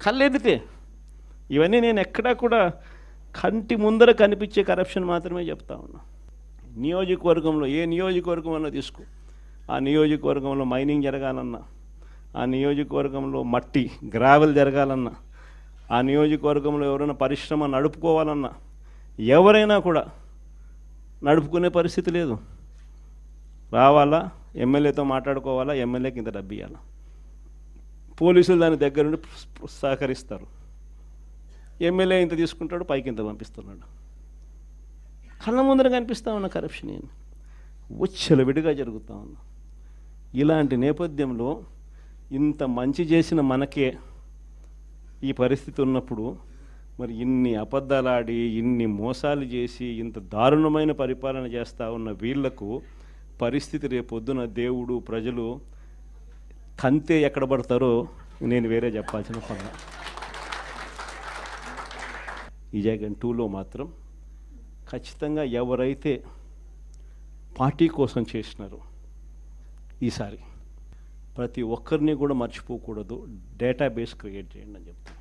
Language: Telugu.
కళ్ళెదితే. ఇవన్నీ నేను ఎక్కడా కూడా కంటి ముందర కనిపించే కరప్షన్ మాత్రమే చెప్తా ఉన్నా. నియోజకవర్గంలో ఏ నియోజకవర్గం తీసుకో, ఆ నియోజకవర్గంలో మైనింగ్ జరగాలన్నా, ఆ నియోజకవర్గంలో మట్టి గ్రావెల్ జరగాలన్నా, ఆ నియోజకవర్గంలో ఎవరైనా పరిశ్రమ నడుపుకోవాలన్నా, ఎవరైనా కూడా నడుపుకునే పరిస్థితి లేదు. రావాలా, ఎమ్మెల్యేతో మాట్లాడుకోవాలా, ఎమ్మెల్యేకి ఇంత డబ్బు ఇవ్వాలా, పోలీసులు దాని దగ్గర నుండి సహకరిస్తారు. ఎమ్మెల్యే ఇంత తీసుకుంటాడు, పైకి ఇంత పంపిస్తున్నాడు. కళ్ళ ముందర కనిపిస్తూ ఉన్న కరప్షన్ ఏంటి విడిగా జరుగుతూ ఉంది. ఇలాంటి నేపథ్యంలో ఇంత మంచి చేసిన మనకే ఈ పరిస్థితి ఉన్నప్పుడు మరి ఇన్ని అబద్ధాలాడి, ఇన్ని మోసాలు చేసి, ఇంత దారుణమైన పరిపాలన చేస్తూ ఉన్న వీళ్లకు పరిస్థితి రేపొద్దున దేవుడు, ప్రజలు తంతే ఎక్కడ పడతారో నేను వేరే చెప్పాల్సిన పని. ఈ జగన్ 2లో మాత్రం ఖచ్చితంగా ఎవరైతే పార్టీ కోసం చేసినారో ఈసారి ప్రతి ఒక్కరిని కూడా మర్చిపోకూడదు, డేటాబేస్ క్రియేట్ చేయండి అని చెప్తాను.